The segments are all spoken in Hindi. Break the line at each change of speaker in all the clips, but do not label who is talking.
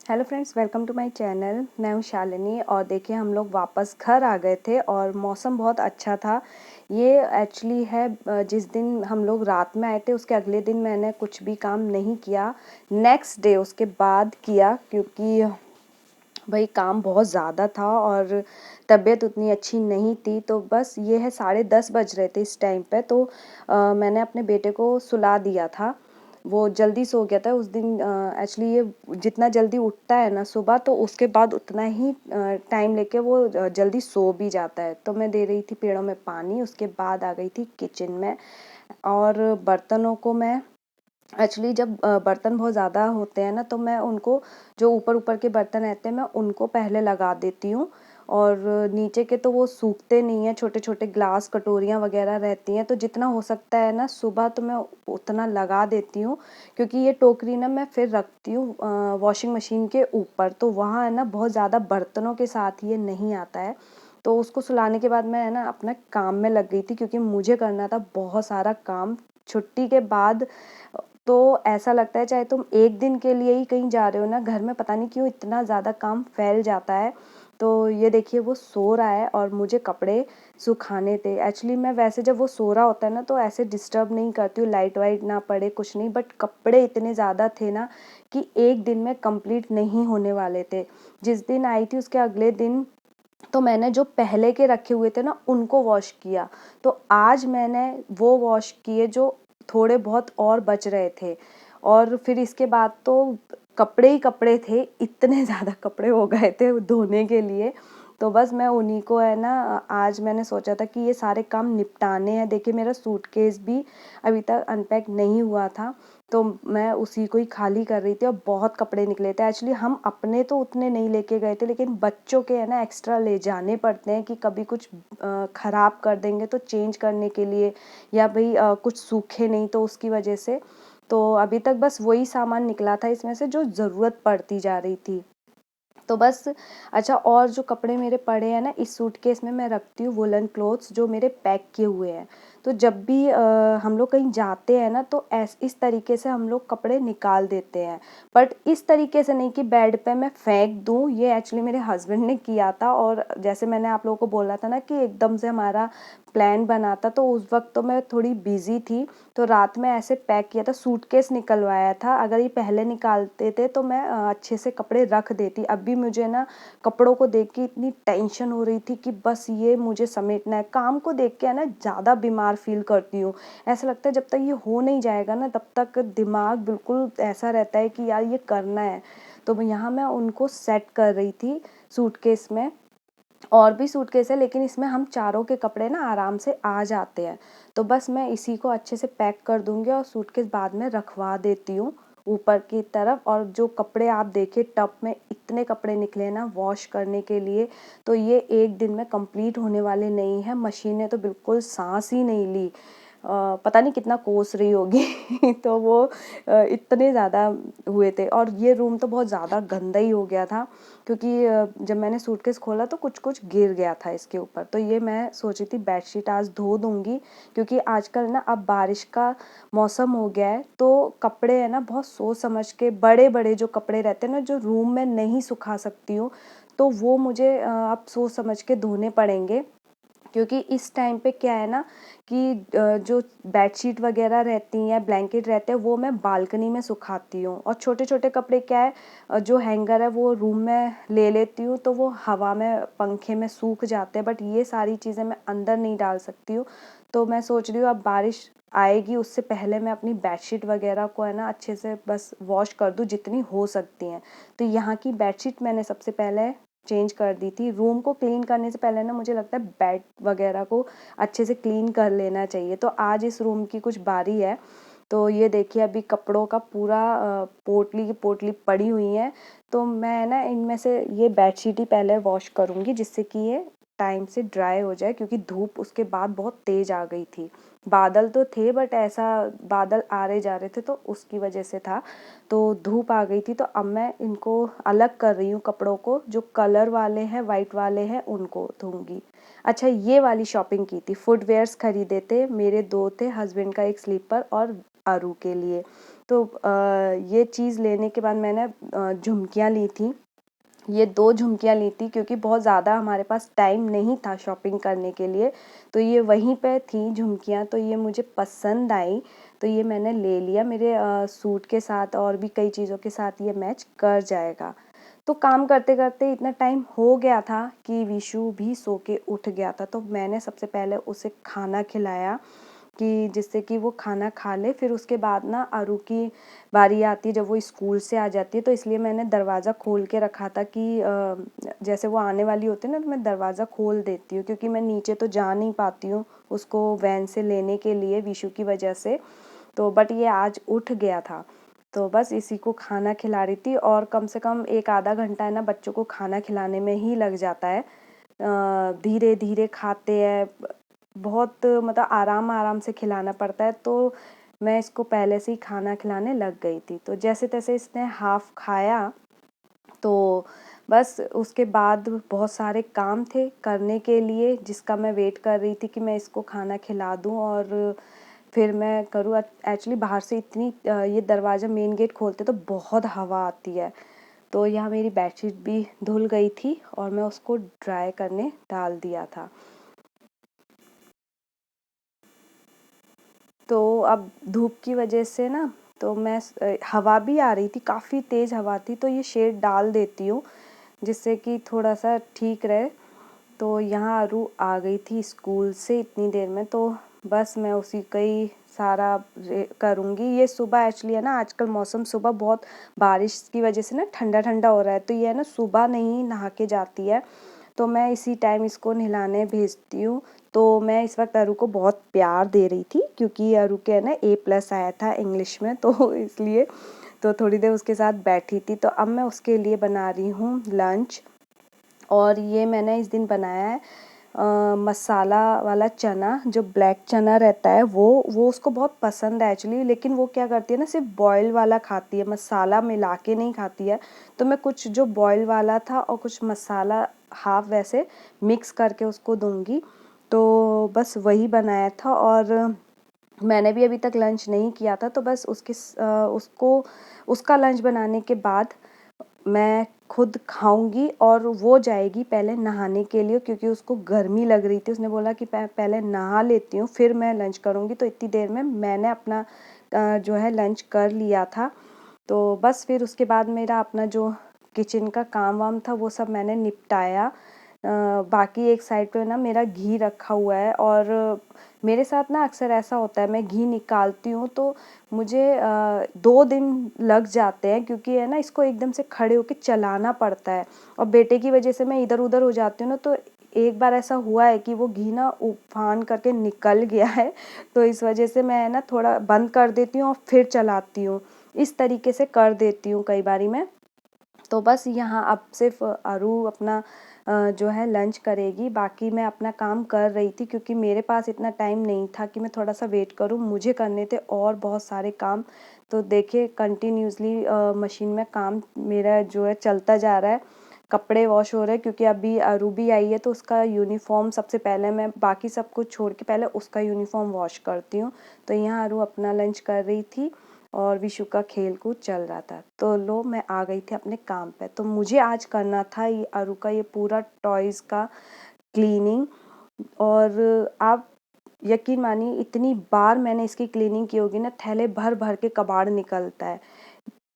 Hello friends, welcome to my channel. मैं हूँ शालिनी और देखिए हम लोग वापस घर आ गए थे और मौसम बहुत अच्छा था। ये एक्चुअली है जिस दिन हम लोग रात में आए थे उसके अगले दिन मैंने कुछ भी काम नहीं किया। नेक्स्ट डे उसके बाद किया क्योंकि भाई काम बहुत ज़्यादा था और तबीयत उतनी अच्छी नहीं थी। तो बस ये है 10:30 बज रहे थे इस टाइम पे। तो मैंने अपने बेटे को सुला दिया था। वो जल्दी सो गया था उस दिन। एक्चुअली ये जितना जल्दी उठता है ना सुबह, तो उसके बाद उतना ही टाइम लेके वो जल्दी सो भी जाता है। तो मैं दे रही थी पेड़ों में पानी, उसके बाद आ गई थी किचन में। और बर्तनों को मैं एक्चुअली जब बर्तन बहुत ज़्यादा होते हैं ना, तो मैं उनको जो ऊपर ऊपर के बर्तन रहते हैं मैं उनको पहले लगा देती हूँ। और नीचे के तो वो सूखते नहीं हैं, छोटे छोटे ग्लास कटोरियाँ वगैरह रहती हैं, तो जितना हो सकता है ना सुबह तो मैं उतना लगा देती हूँ। क्योंकि ये टोकरी ना मैं फिर रखती हूँ वॉशिंग मशीन के ऊपर, तो वहाँ है ना बहुत ज़्यादा बर्तनों के साथ ये नहीं आता है। तो उसको सुलाने के बाद मैं है ना अपना काम में लग गई थी क्योंकि मुझे करना था बहुत सारा काम छुट्टी के बाद। तो ऐसा लगता है चाहे तुम एक दिन के लिए ही कहीं जा रहे हो ना, घर में पता नहीं क्यों इतना ज़्यादा काम फैल जाता है। तो ये देखिए वो सो रहा है और मुझे कपड़े सुखाने थे। एक्चुअली मैं वैसे जब वो सो रहा होता है ना तो ऐसे डिस्टर्ब नहीं करती हूँ, लाइट वाइट ना पड़े कुछ नहीं, बट कपड़े इतने ज़्यादा थे ना कि एक दिन में कंप्लीट नहीं होने वाले थे। जिस दिन आई थी उसके अगले दिन तो मैंने जो पहले के रखे हुए थे ना उनको वॉश किया। तो आज मैंने वो वॉश किए जो थोड़े बहुत और बच रहे थे। और फिर इसके बाद तो कपड़े ही कपड़े थे, इतने ज़्यादा कपड़े हो गए थे धोने के लिए। तो बस मैं उन्हीं को है ना आज मैंने सोचा था कि ये सारे काम निपटाने हैं। देखिए मेरा सूटकेस भी अभी तक अनपैक नहीं हुआ था, तो मैं उसी को ही खाली कर रही थी और बहुत कपड़े निकले थे। एक्चुअली हम अपने तो उतने नहीं लेके गए थे, लेकिन बच्चों के है ना एक्स्ट्रा ले जाने पड़ते हैं कि कभी कुछ ख़राब कर देंगे तो चेंज करने के लिए, या भाई कुछ सूखे नहीं तो उसकी वजह से। तो अभी तक बस वही सामान निकला था इसमें से जो ज़रूरत पड़ती जा रही थी। तो बस अच्छा, और जो कपड़े मेरे पड़े हैं ना इस सूटकेस में मैं रखती हूँ वुलन क्लोथ्स जो मेरे पैक किए हुए हैं। तो जब भी हम लोग कहीं जाते हैं ना तो इस तरीके से हम लोग कपड़े निकाल देते हैं। बट इस तरीके से नहीं कि बेड पे मैं फेंक दूँ, ये एक्चुअली मेरे हस्बैंड ने किया था। और जैसे मैंने आप लोगों को बोला था ना कि एकदम से हमारा प्लान बना था, तो उस वक्त तो मैं थोड़ी बिजी थी। तो रात में ऐसे पैक किया था, सूटकेस निकलवाया था। अगर ये पहले निकालते थे तो मैं अच्छे से कपड़े रख देती। अब भी मुझे ना कपड़ों को देख के इतनी टेंशन हो रही थी कि बस ये मुझे समेटना है। काम को देख के है ना ज़्यादा बीमार फील करती हूँ। ऐसा लगता है जब तक ये हो नहीं जाएगा ना तब तक दिमाग बिल्कुल ऐसा रहता है कि यार ये करना है। तो यहाँ मैं उनको सेट कर रही थी सूटकेस में। और भी सूटकेस है लेकिन इसमें हम चारों के कपड़े ना आराम से आ जाते हैं। तो बस मैं इसी को अच्छे से पैक कर दूंगी और सूटकेस बाद में रखवा देती हूँ ऊपर की तरफ। और जो कपड़े आप देखिए टब में इतने कपड़े निकले ना वॉश करने के लिए, तो ये एक दिन में कंप्लीट होने वाले नहीं है। मशीन ने तो बिल्कुल सांस ही नहीं ली। पता नहीं कितना कोस रही होगी तो वो इतने ज़्यादा हुए थे। और ये रूम तो बहुत ज़्यादा गंदा ही हो गया था क्योंकि जब मैंने सूटकेस खोला तो कुछ कुछ गिर गया था इसके ऊपर। तो ये मैं सोची थी बेडशीट आज धो दूंगी क्योंकि आजकल ना अब बारिश का मौसम हो गया है, तो कपड़े है ना बहुत सोच समझ के, बड़े बड़े जो कपड़े रहते हैं ना जो रूम में नहीं सुखा सकती हूँ, तो वो मुझे अब सोच समझ के धोने पड़ेंगे। क्योंकि इस टाइम पे क्या है ना कि जो बेडशीट वगैरह रहती हैं, ब्लैंकेट रहते हैं, वो मैं बालकनी में सुखाती हूँ। और छोटे छोटे कपड़े क्या है जो हैंगर है वो रूम में ले लेती हूँ, तो वो हवा में पंखे में सूख जाते हैं। बट ये सारी चीज़ें मैं अंदर नहीं डाल सकती हूँ। तो मैं सोच रही हूँ अब बारिश आएगी उससे पहले मैं अपनी बेडशीट वगैरह को है ना अच्छे से बस वॉश कर दूँ जितनी हो सकती हैं। तो यहाँ की बेडशीट मैंने सबसे पहले चेंज कर दी थी। रूम को क्लीन करने से पहले ना मुझे लगता है बेड वगैरह को अच्छे से क्लीन कर लेना चाहिए। तो आज इस रूम की कुछ बारी है। तो ये देखिए अभी कपड़ों का पूरा पोटली की पोटली पड़ी हुई है। तो मैं ना इनमें से ये बेडशीट ही पहले वॉश करूँगी जिससे कि ये टाइम से ड्राई हो जाए, क्योंकि धूप उसके बाद बहुत तेज़ आ गई थी। बादल तो थे बट ऐसा बादल आ रहे जा रहे थे तो उसकी वजह से था। तो धूप आ गई थी, तो अब मैं इनको अलग कर रही हूँ कपड़ों को, जो कलर वाले हैं वाइट वाले हैं उनको धोंगी। अच्छा, ये वाली शॉपिंग की थी, फुटवेयर्स खरीदे थे, मेरे दो थे, हस्बैंड का एक स्लीपर और आरू के लिए। तो ये चीज़ लेने के बाद मैंने झुमकियाँ ली थी। ये 2 झुमकियाँ ली थी क्योंकि बहुत ज़्यादा हमारे पास टाइम नहीं था शॉपिंग करने के लिए, तो ये वहीं पे थी झुमकियाँ, तो ये मुझे पसंद आई, तो ये मैंने ले लिया। मेरे सूट के साथ और भी कई चीज़ों के साथ ये मैच कर जाएगा। तो काम करते-करते इतना टाइम हो गया था कि विशु भी सो के उठ गया था, तो मैंने सबसे पहले उसे खाना खिलाया कि जिससे कि वो खाना खा ले। फिर उसके बाद ना अरू की बारी आती है जब वो स्कूल से आ जाती है, तो इसलिए मैंने दरवाज़ा खोल के रखा था कि जैसे वो आने वाली होती है ना, तो मैं दरवाज़ा खोल देती हूँ क्योंकि मैं नीचे तो जा नहीं पाती हूँ उसको वैन से लेने के लिए विशु की वजह से। तो बट ये आज उठ गया था, तो बस इसी को खाना खिला रही थी और कम से कम 1 आधा घंटा है ना बच्चों को खाना खिलाने में ही लग जाता है। धीरे-धीरे खाते हैं, बहुत मतलब आराम-आराम से खिलाना पड़ता है, तो मैं इसको पहले से ही खाना खिलाने लग गई थी। तो जैसे-तैसे इसने हाफ़ खाया, तो बस उसके बाद बहुत सारे काम थे करने के लिए जिसका मैं वेट कर रही थी कि मैं इसको खाना खिला दूँ और फिर मैं करूँ। एक्चुअली बाहर से इतनी ये दरवाज़ा मेन गेट खोलते तो बहुत हवा आती है, तो यहाँ मेरी बेडशीट भी धुल गई थी और मैं उसको ड्राई करने डाल दिया था। तो अब धूप की वजह से ना, तो मैं हवा भी आ रही थी, काफ़ी तेज़ हवा थी, तो ये शेड डाल देती हूँ जिससे कि थोड़ा सा ठीक रहे। तो यहाँ अरू आ गई थी स्कूल से इतनी देर में, तो बस मैं उसी का ही सारा करूँगी। ये सुबह एक्चुअली है ना, आजकल मौसम सुबह बहुत बारिश की वजह से ना ठंडा ठंडा हो रहा है, तो ये है ना सुबह नहीं नहा के जाती है, तो मैं इसी टाइम इसको नहलाने भेजती हूँ। तो मैं इस वक्त अरू को बहुत प्यार दे रही थी क्योंकि अरू के है ना A+ आया था इंग्लिश में, तो इसलिए तो थोड़ी देर उसके साथ बैठी थी। तो अब मैं उसके लिए बना रही हूँ लंच, और ये मैंने इस दिन बनाया है मसाला वाला चना, जो ब्लैक चना रहता है वो उसको बहुत पसंद है एक्चुअली, लेकिन वो क्या करती है ना, सिर्फ बॉयल वाला खाती है, मसाला मिला के नहीं खाती है। तो मैं कुछ जो बॉयल वाला था और कुछ मसाला हाफ वैसे मिक्स करके उसको दूंगी। तो बस वही बनाया था और मैंने भी अभी तक लंच नहीं किया था, तो बस उसको उसका लंच बनाने के बाद मैं खुद खाऊंगी और वो जाएगी पहले नहाने के लिए क्योंकि उसको गर्मी लग रही थी। उसने बोला कि पहले नहा लेती हूँ फिर मैं लंच करूँगी, तो इतनी देर में मैंने अपना जो है लंच कर लिया था। तो बस फिर उसके बाद मेरा अपना जो किचन का काम वाम था वो सब मैंने निपटाया। बाकी एक साइड पे ना मेरा घी रखा हुआ है, और मेरे साथ ना अक्सर ऐसा होता है, मैं घी निकालती हूँ तो मुझे 2 दिन लग जाते हैं क्योंकि है ना इसको एकदम से खड़े होके चलाना पड़ता है, और बेटे की वजह से मैं इधर उधर हो जाती हूँ ना, तो एक बार ऐसा हुआ है कि वो घी ना उफान करके निकल गया है, तो इस वजह से मैं ना थोड़ा बंद कर देती हूँ और फिर चलाती हूँ, इस तरीके से कर देती हूँ कई बारी मैं। तो बस यहाँ अब सिर्फ अरू अपना जो है लंच करेगी, बाकी मैं अपना काम कर रही थी क्योंकि मेरे पास इतना टाइम नहीं था कि मैं थोड़ा सा वेट करूँ, मुझे करने थे और बहुत सारे काम। तो देखिए कंटिन्यूसली मशीन में काम मेरा जो है चलता जा रहा है, कपड़े वॉश हो रहे हैं क्योंकि अभी अरू भी आई है, तो उसका यूनिफॉर्म सबसे पहले मैं बाकी सब कुछ छोड़ के पहले उसका यूनिफॉर्म वॉश करती हूँ। तो यहाँ अरू अपना लंच कर रही थी और विशु का खेल कूद चल रहा था, तो लो मैं आ गई थी अपने काम पे। तो मुझे आज करना था ये अरू का ये पूरा टॉयज़ का क्लीनिंग, और आप यकीन मानिए इतनी बार मैंने इसकी क्लीनिंग की होगी ना, थैले भर भर के कबाड़ निकलता है।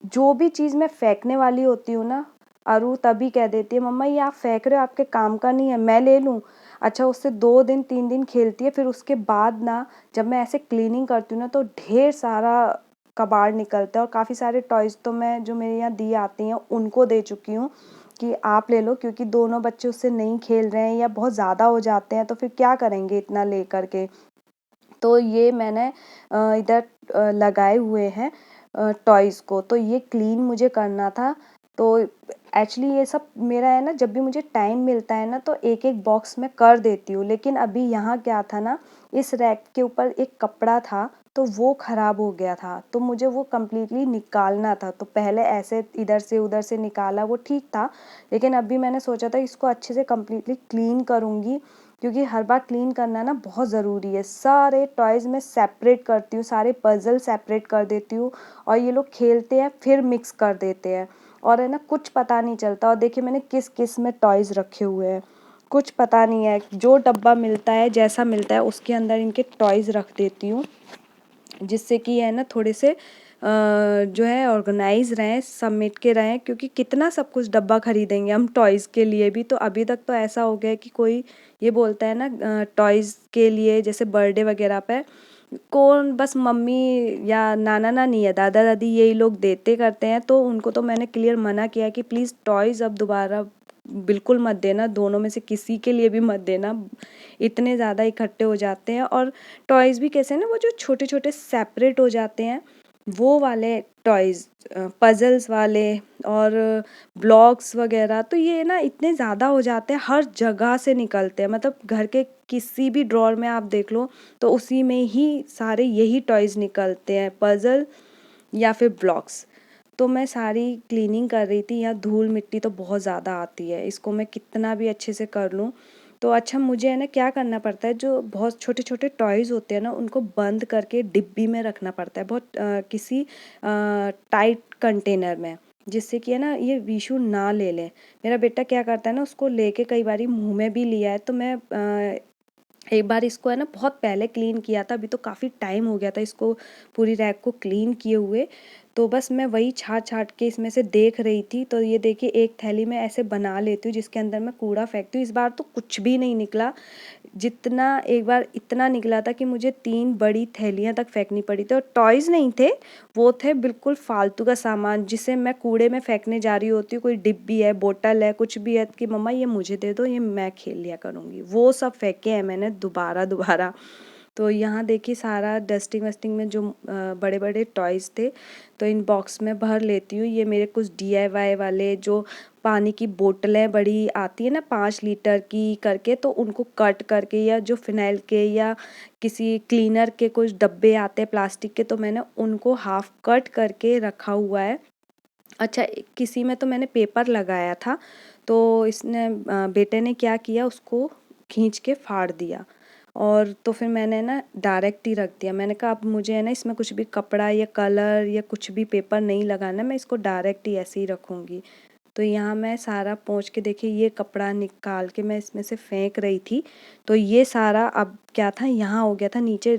जो भी चीज़ मैं फेंकने वाली होती हूँ ना, अरू तभी कह देती है मम्मा ये आप फेंक रहे हो, आपके काम का नहीं है, मैं ले लूँ। अच्छा, उससे 2 दिन 3 दिन खेलती है, फिर उसके बाद ना जब मैं ऐसे क्लीनिंग करती हूँ ना तो ढेर सारा कबाड़ निकलता है, और काफ़ी सारे टॉयज़ तो मैं जो मेरे यहाँ दी आती हैं उनको दे चुकी हूँ कि आप ले लो, क्योंकि दोनों बच्चे उससे नहीं खेल रहे हैं या बहुत ज़्यादा हो जाते हैं तो फिर क्या करेंगे इतना ले करके। तो ये मैंने इधर लगाए हुए हैं टॉयज़ को, तो ये क्लीन मुझे करना था। तो एक्चुअली ये सब मेरा है ना, जब भी मुझे टाइम मिलता है ना तो एक एक बॉक्स में कर देती हूँ, लेकिन अभी यहाँ क्या था ना, इस रैक के ऊपर एक कपड़ा था तो वो ख़राब हो गया था, तो मुझे वो कम्प्लीटली निकालना था। तो पहले ऐसे इधर से उधर से निकाला वो ठीक था, लेकिन अभी मैंने सोचा था इसको अच्छे से कम्प्लीटली क्लीन करूँगी क्योंकि हर बार क्लीन करना ना बहुत ज़रूरी है। सारे टॉयज़ मैं सेपरेट करती हूँ, सारे पज़ल सेपरेट कर देती हूँ और ये लोग खेलते हैं फिर मिक्स कर देते हैं और है ना कुछ पता नहीं चलता। और देखिए मैंने किस किस में टॉयज़ रखे हुए हैं, कुछ पता नहीं है। जो डब्बा मिलता है जैसा मिलता है उसके अंदर इनके टॉयज़ रख देती हूँ, जिससे कि है ना थोड़े से जो है ऑर्गेनाइज रहें, समेट के रहें। क्योंकि कितना सब कुछ डब्बा खरीदेंगे हम टॉयज़ के लिए भी। तो अभी तक तो ऐसा हो गया है कि कोई ये बोलता है ना टॉयज़ के लिए, जैसे बर्थडे वगैरह पे कौन, बस मम्मी या नाना नानी या दादा दादी यही लोग देते करते हैं। तो उनको तो मैंने क्लियर मना किया कि प्लीज़ टॉयज़ अब दोबारा बिल्कुल मत देना, दोनों में से किसी के लिए भी मत देना, इतने ज़्यादा इकट्ठे हो जाते हैं। और टॉयज़ भी कैसे ना, वो जो छोटे छोटे सेपरेट हो जाते हैं वो वाले टॉयज़, पज़ल्स वाले और ब्लॉक्स वगैरह, तो ये ना इतने ज़्यादा हो जाते हैं, हर जगह से निकलते हैं। मतलब घर के किसी भी ड्रॉर में आप देख लो तो उसी में ही सारे यही टॉयज़ निकलते हैं, पज़ल या फिर ब्लॉक्स। तो मैं सारी क्लीनिंग कर रही थी, यहाँ धूल मिट्टी तो बहुत ज़्यादा आती है, इसको मैं कितना भी अच्छे से कर लूँ तो अच्छा मुझे है ना क्या करना पड़ता है, जो बहुत छोटे छोटे टॉयज़ होते हैं ना उनको बंद करके डिब्बी में रखना पड़ता है, बहुत किसी टाइट कंटेनर में, जिससे कि है ना ये विशु ना ले लें। मेरा बेटा क्या करता है ना, उसको लेके कई बारी मुंह में भी लिया है। तो मैं एक बार इसको है ना बहुत पहले क्लीन किया था, अभी तो काफ़ी टाइम हो गया था इसको पूरी रैक को क्लीन किए हुए। तो बस मैं वही छाट छाट के इसमें से देख रही थी। तो ये देखिए एक थैली में ऐसे बना लेती हूँ जिसके अंदर मैं कूड़ा फेंकती हूँ। इस बार तो कुछ भी नहीं निकला, जितना एक बार इतना निकला था कि मुझे 3 बड़ी थैलियाँ तक फेंकनी पड़ी थी। और टॉयज़ नहीं थे, वो थे बिल्कुल फालतू का सामान जिसे मैं कूड़े में फेंकने जा रही होती हूँ। कोई डिब्बी है, बोतल है, कुछ भी है कि मम्मा ये मुझे दे दो, ये मैं खेल लिया करूँगी, वो सब फेंके हैं मैंने दोबारा दोबारा। तो यहाँ देखिए सारा डस्टिंग वस्टिंग में जो बड़े बड़े टॉयज़ थे तो इन बॉक्स में भर लेती हूँ। ये मेरे कुछ DIY वाले जो पानी की बोतलें बड़ी आती है ना 5 लीटर की करके, तो उनको कट करके, या जो फिनाइल के या किसी क्लीनर के कुछ डब्बे आते हैं प्लास्टिक के, तो मैंने उनको हाफ कट करके रखा हुआ है। अच्छा, किसी में तो मैंने पेपर लगाया था, तो इसने बेटे ने क्या किया, उसको खींच के फाड़ दिया। और तो फिर मैंने ना डायरेक्ट ही रख दिया। मैंने कहा अब मुझे है ना इसमें कुछ भी कपड़ा या कलर या कुछ भी पेपर नहीं लगाना, मैं इसको डायरेक्ट ही ऐसे ही रखूँगी। तो यहाँ मैं सारा पोंछ के, देखिए ये कपड़ा निकाल के मैं इसमें से फेंक रही थी। तो ये सारा अब क्या था, यहाँ हो गया था नीचे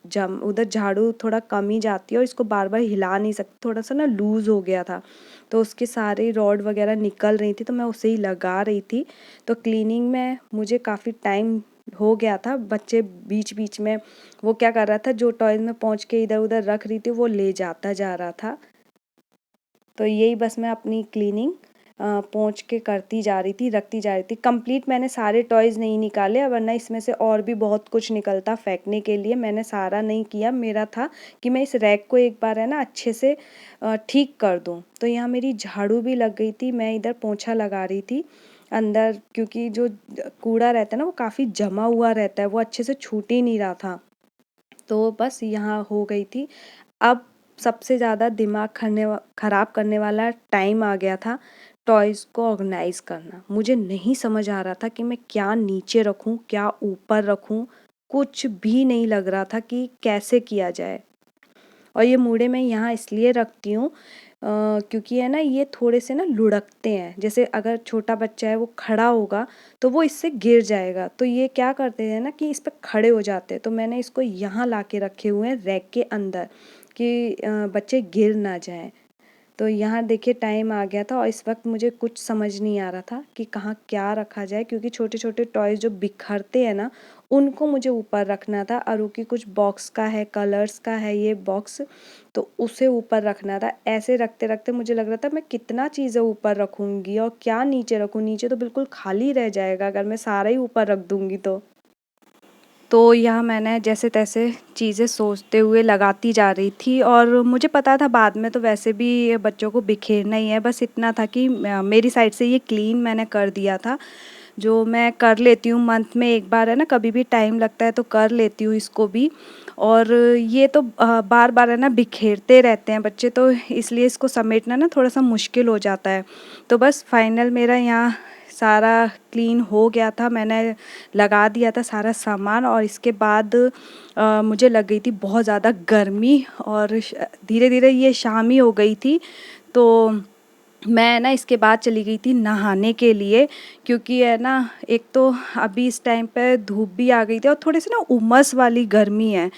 जम, उधर झाड़ू थोड़ा कम ही जाती है और इसको बार बार हिला नहीं सकती, थोड़ा सा ना लूज़ हो गया था। तो उसके सारे रॉड वगैरह निकल रही थी तो मैं उसे ही लगा रही थी। तो क्लीनिंग में मुझे काफ़ी टाइम हो गया था। बच्चे बीच बीच में वो क्या कर रहा था, जो टॉयज़ में पहुँच के इधर उधर रख रही थी वो ले जाता जा रहा था। तो यही बस मैं अपनी क्लीनिंग पहुँच के करती जा रही थी, रखती जा रही थी। कंप्लीट मैंने सारे टॉयज़ नहीं निकाले, वरना इसमें से और भी बहुत कुछ निकलता फेंकने के लिए। मैंने सारा नहीं किया, मेरा था कि मैं इस रैक को एक बार है ना अच्छे से ठीक कर दूँ। तो यहाँ मेरी झाड़ू भी लग गई थी, मैं इधर पोंछा लगा रही थी अंदर, क्योंकि जो कूड़ा रहता है ना वो काफ़ी जमा हुआ रहता है, वो अच्छे से छूट ही नहीं रहा था। तो बस यहाँ हो गई थी। अब सबसे ज़्यादा दिमाग ख़राब करने वाला टाइम आ गया था, टॉयज़ को ऑर्गेनाइज़ करना। मुझे नहीं समझ आ रहा था कि मैं क्या नीचे रखूँ, क्या ऊपर रखूँ, कुछ भी नहीं लग रहा था कि कैसे किया जाए। और ये मूड़े मैं यहाँ इसलिए रखती हूँ क्योंकि है ना ये थोड़े से ना लुढ़कते हैं, जैसे अगर छोटा बच्चा है वो खड़ा होगा तो वो इससे गिर जाएगा। तो ये क्या करते हैं ना कि इस पे खड़े हो जाते हैं। तो मैंने इसको यहाँ ला के रखे हुए हैं रैक के अंदर कि बच्चे गिर ना जाएं। तो यहाँ देखिए टाइम आ गया था और इस वक्त मुझे कुछ समझ नहीं आ रहा था कि कहाँ क्या रखा जाए, क्योंकि छोटे छोटे टॉयज़ जो बिखरते हैं ना उनको मुझे ऊपर रखना था। अरु की कुछ बॉक्स का है, कलर्स का है ये बॉक्स, तो उसे ऊपर रखना था। ऐसे रखते रखते मुझे लग रहा था मैं कितना चीज़ें ऊपर रखूँगी और क्या नीचे रखूँ, नीचे तो बिल्कुल खाली रह जाएगा अगर मैं सारा ही ऊपर रख दूँगी तो यहाँ मैंने जैसे तैसे चीज़ें सोचते हुए लगाती जा रही थी। और मुझे पता था बाद में तो वैसे भी बच्चों को बिखेरना ही है, बस इतना था कि मेरी साइड से ये क्लीन मैंने कर दिया था, जो मैं कर लेती हूँ मंथ में एक बार है ना, कभी भी टाइम लगता है तो कर लेती हूँ इसको भी। और ये तो बार बार है ना बिखेरते रहते हैं बच्चे, तो इसलिए इसको समेटना ना थोड़ा सा मुश्किल हो जाता है। तो बस फाइनल मेरा यहाँ सारा क्लीन हो गया था, मैंने लगा दिया था सारा सामान। और इसके बाद मुझे लग गई थी बहुत ज़्यादा गर्मी और धीरे धीरे ये शाम ही हो गई थी। तो मैं ना इसके बाद चली गई थी नहाने के लिए, क्योंकि है ना एक तो अभी इस टाइम पे धूप भी आ गई थी और थोड़ी सी ना उमस वाली गर्मी है।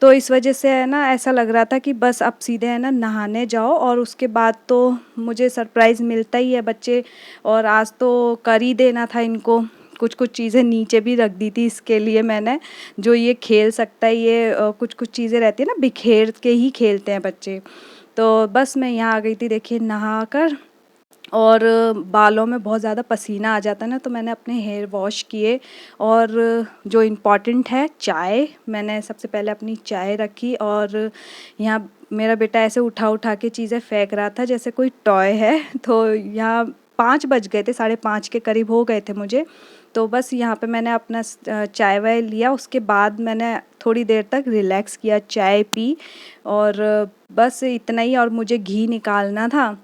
तो इस वजह से है ना ऐसा लग रहा था कि बस अब सीधे है ना नहाने जाओ, और उसके बाद तो मुझे सरप्राइज़ मिलता ही है बच्चे, और आज तो कर ही देना था इनको। कुछ कुछ चीज़ें नीचे भी रख दी थी इसके लिए मैंने, जो ये खेल सकता है। ये कुछ कुछ चीज़ें रहती है ना, बिखेर के ही खेलते हैं बच्चे। तो बस मैं यहाँ आ गई थी देखिए नहा कर, और बालों में बहुत ज़्यादा पसीना आ जाता है ना, तो मैंने अपने हेयर वॉश किए। और जो इम्पॉर्टेंट है चाय, मैंने सबसे पहले अपनी चाय रखी। और यहाँ मेरा बेटा ऐसे उठा उठा के चीज़ें फेंक रहा था जैसे कोई टॉय है। तो यहाँ 5 बज गए थे, 5:30 के करीब हो गए थे मुझे। तो बस यहाँ पे मैंने अपना चाय वाय लिया, उसके बाद मैंने थोड़ी देर तक रिलैक्स किया, चाय पी, और बस इतना ही। और मुझे घी निकालना था,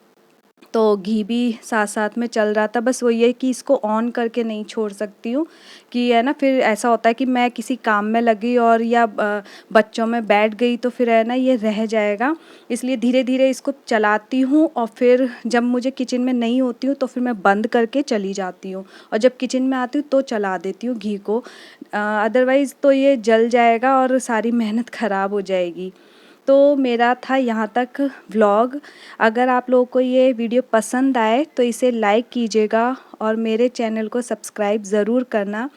तो घी भी साथ साथ में चल रहा था। बस वही है कि इसको ऑन करके नहीं छोड़ सकती हूँ, कि है ना फिर ऐसा होता है कि मैं किसी काम में लगी और या बच्चों में बैठ गई तो फिर है ना ये रह जाएगा। इसलिए धीरे धीरे इसको चलाती हूँ, और फिर जब मुझे किचन में नहीं होती हूँ तो फिर मैं बंद करके चली जाती हूँ, और जब किचन में आती हूँ तो चला देती हूँ घी को। अदरवाइज़ तो ये जल जाएगा और सारी मेहनत ख़राब हो जाएगी। तो मेरा था यहाँ तक व्लॉग। अगर आप लोगों को ये वीडियो पसंद आए तो इसे लाइक कीजिएगा, और मेरे चैनल को सब्सक्राइब ज़रूर करना।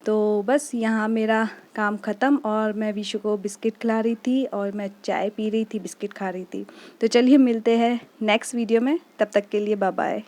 तो बस यहाँ मेरा काम ख़त्म, और मैं विशु को बिस्किट खिला रही थी और मैं चाय पी रही थी, बिस्किट खा रही थी। तो चलिए मिलते हैं नेक्स्ट वीडियो में, तब तक के लिए बाय बाय।